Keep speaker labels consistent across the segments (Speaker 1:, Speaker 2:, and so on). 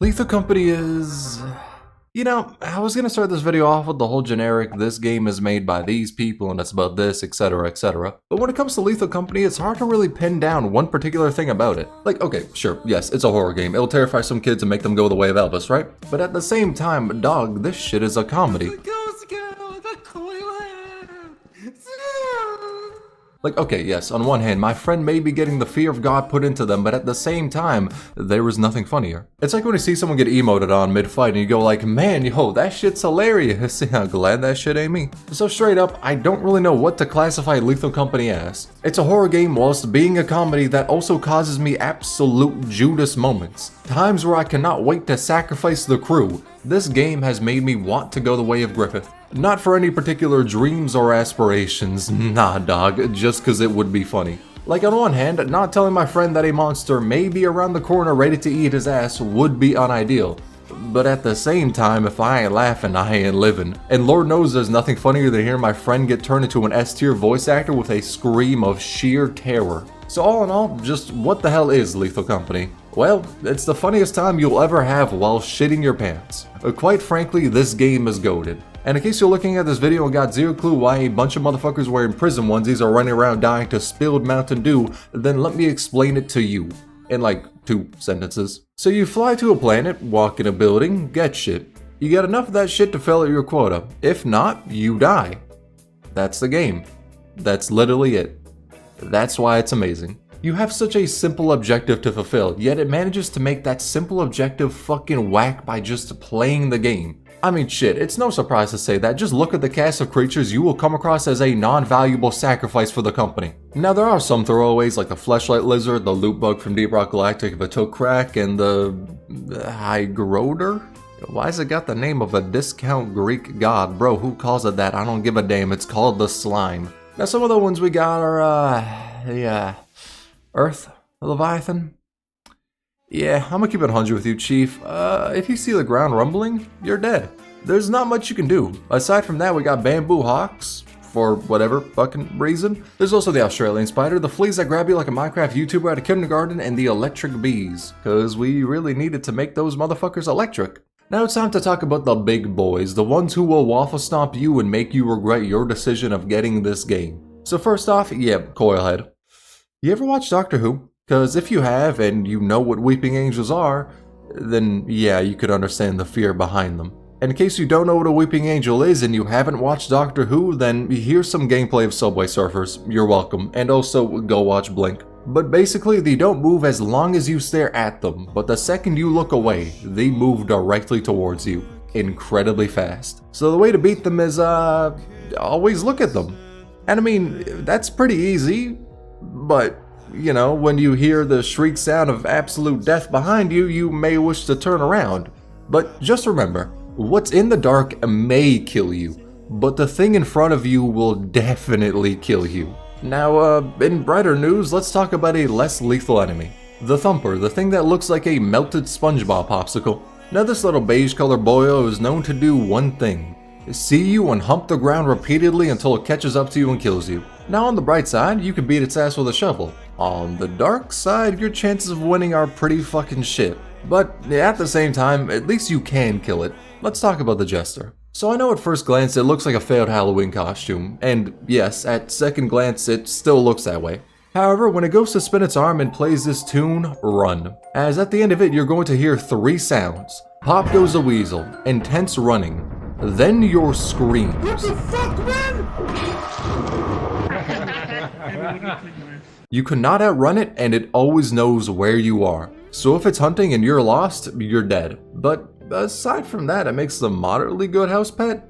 Speaker 1: Lethal Company is... I was gonna start this video off with the whole generic, this game is made by these people and it's about this, etc, etc. But when it comes to Lethal Company, it's hard to really pin down one particular thing about it. Like, okay, sure, yes, it's a horror game. It'll terrify some kids and make them go the way of Elvis, right? But at the same time, dog, this shit is a comedy. Like, okay, yes, on one hand, my friend may be getting the fear of God put into them, but at the same time, there was nothing funnier. It's like when you see someone get emoted on mid-fight and you go like, man, yo, that shit's hilarious. I'm glad that shit ain't me. So straight up, I don't really know what to classify Lethal Company as. It's a horror game whilst being a comedy that also causes me absolute Judas moments. Times where I cannot wait to sacrifice the crew. This game has made me want to go the way of Griffith. Not for any particular dreams or aspirations, nah dog, just cause it would be funny. Like on one hand, not telling my friend that a monster may be around the corner ready to eat his ass would be unideal. But at the same time, if I ain't laughing, I ain't living. And Lord knows there's nothing funnier than hearing my friend get turned into an S-tier voice actor with a scream of sheer terror. So all in all, just what the hell is Lethal Company? Well, it's the funniest time you'll ever have while shitting your pants. Quite frankly, this game is goated. And in case you're looking at this video and got zero clue why a bunch of motherfuckers wearing prison onesies are running around dying to spilled Mountain Dew, then let me explain it to you. In like 2 sentences. So you fly to a planet, walk in a building, get shit. You get enough of that shit to fill out your quota. If not, you die. That's the game. That's literally it. That's why it's amazing. You have such a simple objective to fulfill, yet it manages to make that simple objective fucking whack by just playing the game. I mean shit, it's no surprise to say that. Just look at the cast of creatures you will come across as a non-valuable sacrifice for the company. Now there are some throwaways like the fleshlight lizard, the loot bug from Deep Rock Galactic if it took crack, and the Hygroder? Why's it got the name of a discount Greek god? Bro, who calls it that? I don't give a damn, it's called the slime. Now some of the ones we got are, Earth Leviathan? Yeah, I'm gonna keep it 100 with you, Chief. If you see the ground rumbling, you're dead. There's not much you can do. Aside from that, we got bamboo hawks, for whatever fucking reason. There's also the Australian spider, the fleas that grab you like a Minecraft YouTuber at a kindergarten, and the electric bees. Cause we really needed to make those motherfuckers electric. Now it's time to talk about the big boys, the ones who will waffle stomp you and make you regret your decision of getting this game. So first off, yeah, Coilhead. You ever watch Doctor Who? Cause if you have, and you know what weeping angels are, then yeah, you could understand the fear behind them. And in case you don't know what a weeping angel is and you haven't watched Doctor Who, then here's some gameplay of Subway Surfers. You're welcome. And also, go watch Blink. But basically, they don't move as long as you stare at them, but the second you look away, they move directly towards you, incredibly fast. So the way to beat them is, always look at them. And I mean, that's pretty easy, but you know, when you hear the shriek sound of absolute death behind you, you may wish to turn around. But just remember, what's in the dark may kill you, but the thing in front of you will definitely kill you. Now, in brighter news, let's talk about a less lethal enemy. The Thumper, the thing that looks like a melted SpongeBob popsicle. Now this little beige colored boyo is known to do one thing. See you and hump the ground repeatedly until it catches up to you and kills you. Now on the bright side, you can beat its ass with a shovel. On the dark side, your chances of winning are pretty fucking shit. But at the same time, at least you can kill it. Let's talk about the Jester. So I know at first glance it looks like a failed Halloween costume, and yes, at second glance it still looks that way. However, when it goes to spin its arm and plays this tune, run. As at the end of it, you're going to hear 3 sounds. Pop goes a weasel, intense running, then your screams. What the fuck, man? You cannot outrun it, and it always knows where you are. So if it's hunting and you're lost, you're dead. But aside from that, it makes a moderately good house pet.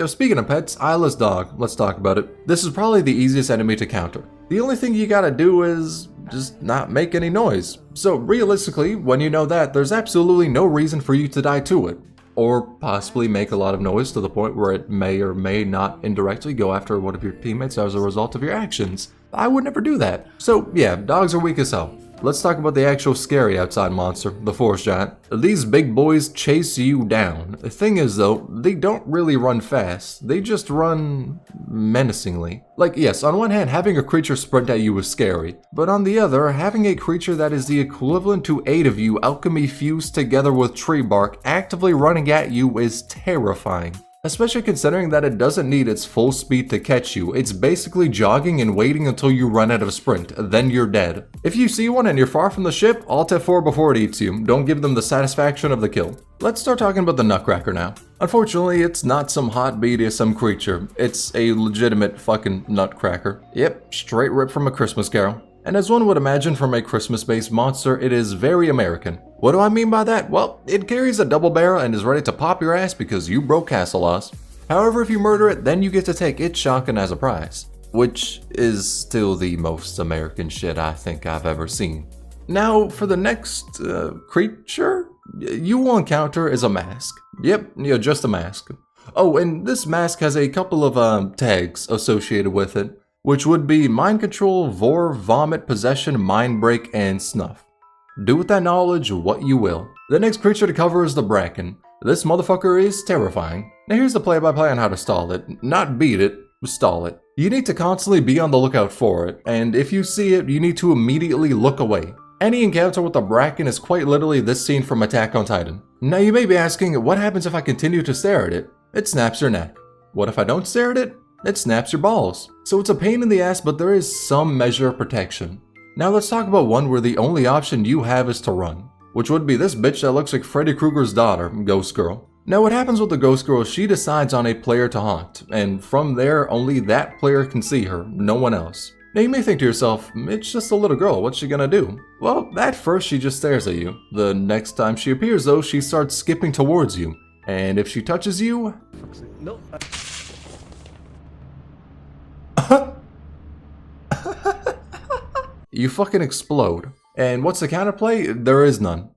Speaker 1: Speaking of pets, Isla's dog. Let's talk about it. This is probably the easiest enemy to counter. The only thing you gotta do is just not make any noise. So realistically, when you know that, there's absolutely no reason for you to die to it. Or possibly make a lot of noise to the point where it may or may not indirectly go after one of your teammates as a result of your actions. I would never do that. So yeah, dogs are weak as hell. let's talk about the actual scary outside monster, the forest giant. These big boys chase you down. The thing is though, they don't really run fast, they just run menacingly. Like yes, on one hand, having a creature sprint at you is scary, but on the other, having a creature that is the equivalent to 8 of you alchemy fused together with tree bark actively running at you is terrifying. Especially considering that it doesn't need its full speed to catch you, it's basically jogging and waiting until you run out of sprint, then you're dead. If you see one and you're far from the ship, Alt F4 before it eats you, don't give them the satisfaction of the kill. Let's start talking about the Nutcracker now. Unfortunately, it's not some hot BDSM creature, it's a legitimate fucking nutcracker. Yep, straight ripped from A Christmas Carol. And as one would imagine from a Christmas-based monster, it is very American. What do I mean by that? Well, it carries a double barrel and is ready to pop your ass because you broke castle laws. However, if you murder it, then you get to take its shotgun as a prize. Which is still the most American shit I think I've ever seen. Now, for the next creature you will encounter is a mask. Yep, just a mask. Oh, and this mask has a couple of tags associated with it, which would be mind control, vor, vomit, possession, mind break, and snuff. Do with that knowledge what you will. The next creature to cover is the Braken. This motherfucker is terrifying. Now here's the play-by-play on how to stall it. Not beat it, stall it. You need to constantly be on the lookout for it, and if you see it, you need to immediately look away. Any encounter with the Braken is quite literally this scene from Attack on Titan. Now you may be asking, what happens if I continue to stare at it? It snaps your neck. What if I don't stare at it? It snaps your balls. So it's a pain in the ass, but there is some measure of protection. Now let's talk about one where the only option you have is to run, which would be this bitch that looks like Freddy Krueger's daughter, Ghost Girl. Now what happens with the Ghost Girl is she decides on a player to haunt, and from there only that player can see her, no one else. Now you may think to yourself, it's just a little girl, what's she gonna do? Well, at first she just stares at you. The next time she appears though, she starts skipping towards you, and if she touches you... No. You fucking explode. And what's the counterplay? There is none.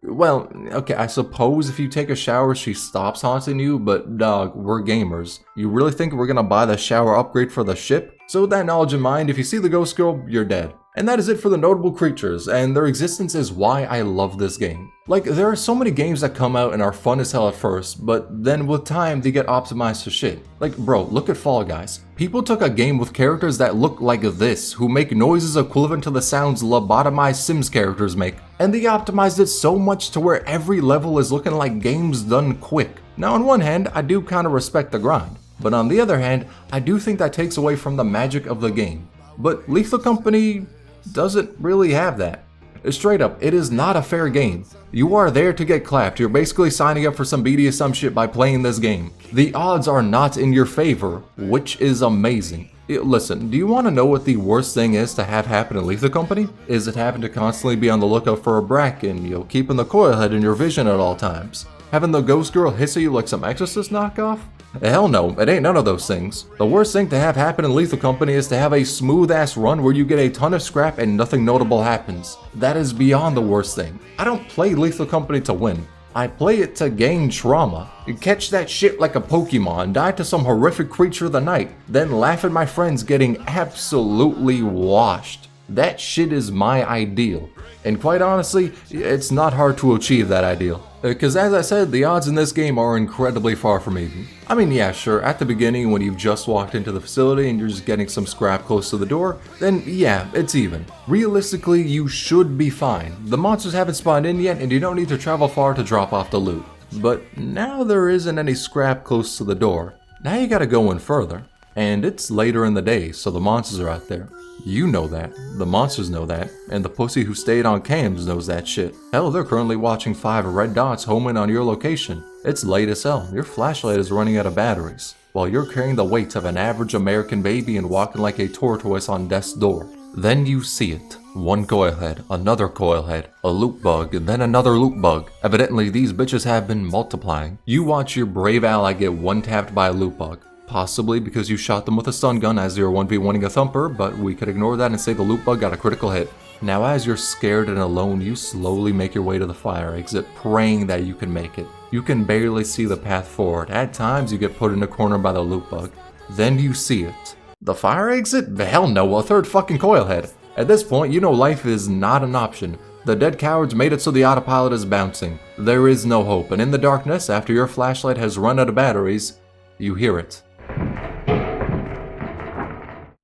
Speaker 1: Well, okay, I suppose if you take a shower, she stops haunting you, but dog, we're gamers. You really think we're gonna buy the shower upgrade for the ship? So with that knowledge in mind, if you see the Ghost Girl, you're dead. And that is it for the notable creatures, and their existence is why I love this game. Like, there are so many games that come out and are fun as hell at first, but then with time they get optimized to shit. Like, bro, look at Fall Guys. People took a game with characters that look like this, who make noises equivalent to the sounds lobotomized Sims characters make, and they optimized it so much to where every level is looking like games done quick. Now on one hand, I do kinda respect the grind, but on the other hand, I do think that takes away from the magic of the game. But Lethal Company doesn't really have that. Straight up, it is not a fair game. You are there to get clapped. You're basically signing up for some BDSM shit by playing this game. The odds are not in your favor, which is amazing. Listen, do you want to know what the worst thing is to have happen in Lethal Company? Is it having to constantly be on the lookout for a Braken, keeping the coil head in your vision at all times? Having the Ghost Girl hiss at you like some Exorcist knockoff? Hell no, it ain't none of those things. The worst thing to have happen in Lethal Company is to have a smooth ass run where you get a ton of scrap and nothing notable happens. That is beyond the worst thing. I don't play Lethal Company to win. I play it to gain trauma. You catch that shit like a Pokemon, die to some horrific creature of the night, then laugh at my friends getting absolutely washed. That shit is my ideal. And quite honestly, it's not hard to achieve that ideal. Because as I said, the odds in this game are incredibly far from even. I mean, yeah, sure, at the beginning when you've just walked into the facility and you're just getting some scrap close to the door, then yeah, it's even. Realistically, you should be fine. The monsters haven't spawned in yet and you don't need to travel far to drop off the loot. But now there isn't any scrap close to the door. Now you gotta go in further. And it's later in the day, so the monsters are out there. You know that, the monsters know that, and the pussy who stayed on cams knows that shit. Hell, they're currently watching 5 red dots home in on your location. It's late as hell, your flashlight is running out of batteries, while you're carrying the weight of an average American baby and walking like a tortoise on death's door. Then you see it. One coil head, another coil head, a loot bug, and then another loot bug. Evidently, these bitches have been multiplying. You watch your brave ally get one-tapped by a loot bug. Possibly because you shot them with a stun gun as you're 1v1ing a thumper, but we could ignore that and say the loot bug got a critical hit. Now as you're scared and alone, you slowly make your way to the fire exit, praying that you can make it. You can barely see the path forward. At times you get put in a corner by the loot bug. Then you see it. The fire exit? Hell no, a third fucking coil head. At this point, you know life is not an option. The dead cowards made it so the autopilot is bouncing. There is no hope, and in the darkness, after your flashlight has run out of batteries, you hear it.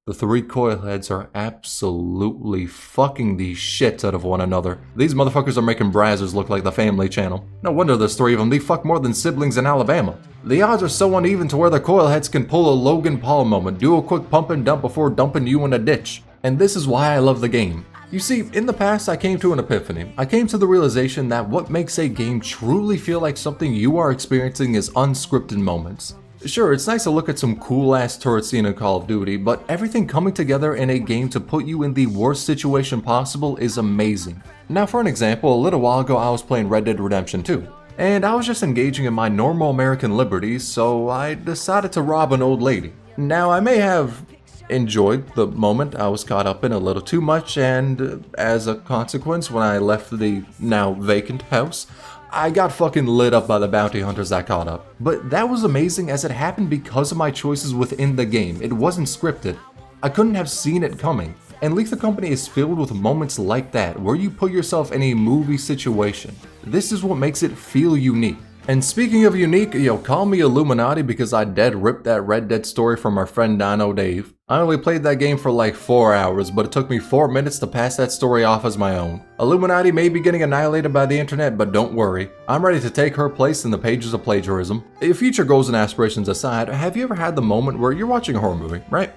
Speaker 1: The three coil heads are absolutely fucking the shit out of one another. These motherfuckers are making Brazzers look like the Family Channel. No wonder there's three of them, they fuck more than siblings in Alabama. The odds are so uneven to where the coil heads can pull a Logan Paul moment, do a quick pump and dump before dumping you in a ditch. And this is why I love the game. You see, in the past I came to an epiphany. I came to the realization that what makes a game truly feel like something you are experiencing is unscripted moments. Sure, it's nice to look at some cool-ass turret scene in Call of Duty, but everything coming together in a game to put you in the worst situation possible is amazing. Now for an example, a little while ago I was playing Red Dead Redemption 2, and I was just engaging in my normal American liberties, so I decided to rob an old lady. Now I may have enjoyed the moment I was caught up in a little too much, and as a consequence, when I left the now vacant house, I got fucking lit up by the bounty hunters that caught up. But that was amazing as it happened because of my choices within the game. It wasn't scripted. I couldn't have seen it coming. And Lethal Company is filled with moments like that, where you put yourself in a movie situation. This is what makes it feel unique. And speaking of unique, call me Illuminati because I dead ripped that Red Dead story from our friend Dino Dave. I only played that game for like 4 hours, but it took me 4 minutes to pass that story off as my own. Illuminati may be getting annihilated by the internet, but don't worry. I'm ready to take her place in the pages of plagiarism. If future goals and aspirations aside, have you ever had the moment where you're watching a horror movie, right?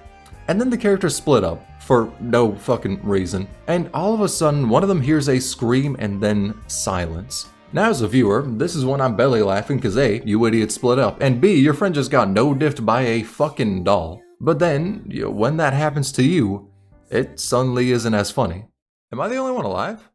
Speaker 1: And then the characters split up, for no fucking reason, and all of a sudden one of them hears a scream and then silence. Now as a viewer, this is when I'm belly laughing cause A, you idiots split up, and B, your friend just got no-diffed by a fucking doll. But then, when that happens to you, it suddenly isn't as funny. Am I the only one alive?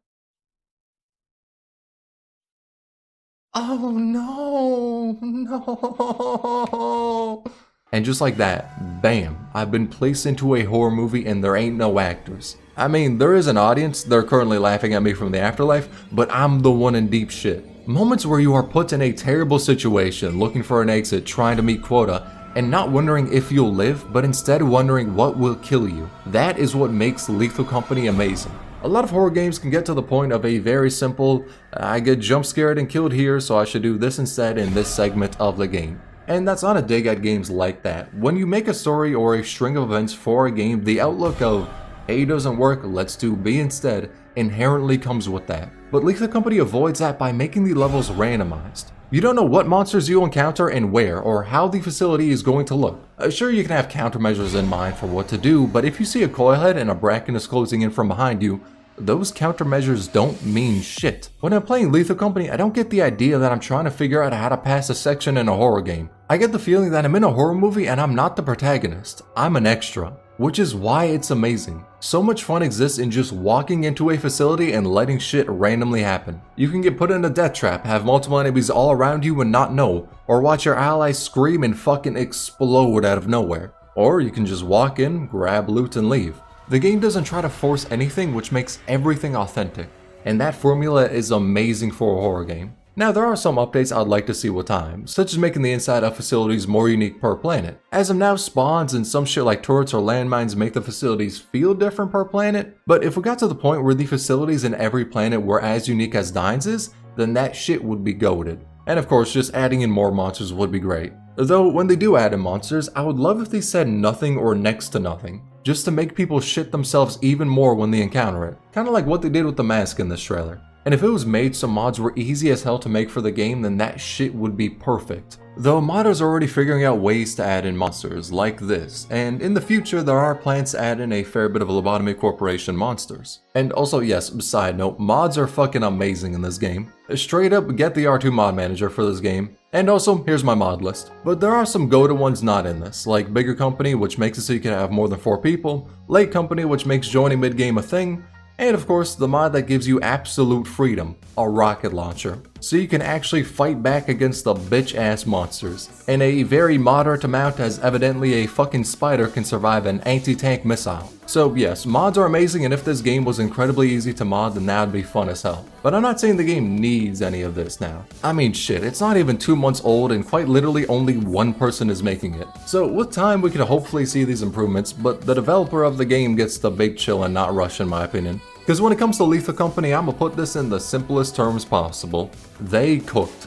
Speaker 1: Oh no, no. And just like that, bam, I've been placed into a horror movie and there ain't no actors. I mean, there is an audience, they're currently laughing at me from the afterlife, but I'm the one in deep shit. Moments where you are put in a terrible situation, looking for an exit, trying to meet quota, and not wondering if you'll live, but instead wondering what will kill you. That is what makes Lethal Company amazing. A lot of horror games can get to the point of a very simple, I get jump scared and killed here, so I should do this instead in this segment of the game. And that's not a dig at games like that. When you make a story or a string of events for a game, the outlook of A doesn't work, let's do B instead, inherently comes with that. But Lethal Company avoids that by making the levels randomized. You don't know what monsters you'll encounter and where, or how the facility is going to look. Sure, you can have countermeasures in mind for what to do, but if you see a coil head and a Bracken is closing in from behind you, those countermeasures don't mean shit. When I'm playing Lethal Company, I don't get the idea that I'm trying to figure out how to pass a section in a horror game. I get the feeling that I'm in a horror movie and I'm not the protagonist, I'm an extra. Which is why it's amazing. So much fun exists in just walking into a facility and letting shit randomly happen. You can get put in a death trap, have multiple enemies all around you and not know, or watch your allies scream and fucking explode out of nowhere. Or you can just walk in, grab loot and leave. The game doesn't try to force anything, which makes everything authentic. And that formula is amazing for a horror game. Now there are some updates I'd like to see with time, such as making the inside of facilities more unique per planet. As of now, spawns and some shit like turrets or landmines make the facilities feel different per planet, but if we got to the point where the facilities in every planet were as unique as Dines is, then that shit would be goated. And of course, just adding in more monsters would be great. Though when they do add in monsters, I would love if they said nothing or next to nothing, just to make people shit themselves even more when they encounter it. Kinda like what they did with the mask in this trailer. And if it was made so mods were easy as hell to make for the game, then that shit would be perfect. Though modders are already figuring out ways to add in monsters like this, and in the future there are plans to add in a fair bit of Lobotomy Corporation monsters. And also yes, side note, mods are fucking amazing in this game. Straight up get the R2 mod manager for this game. And also, here's my mod list. But there are some go-to ones not in this, like Bigger Company, which makes it so you can have more than 4 people, Late Company, which makes joining mid-game a thing, and of course, the mod that gives you absolute freedom, a rocket launcher. so you can actually fight back against the bitch-ass monsters. And a very moderate amount, as evidently a fucking spider can survive an anti-tank missile. So yes, mods are amazing, and if this game was incredibly easy to mod, then that would be fun as hell. But I'm not saying the game needs any of this now. I mean shit, it's not even 2 months old, and quite literally only one person is making it. So with time we could hopefully see these improvements, but the developer of the game gets the big chill and not rush in my opinion. Because when it comes to Lethal Company, I'ma put this in the simplest terms possible. They cooked.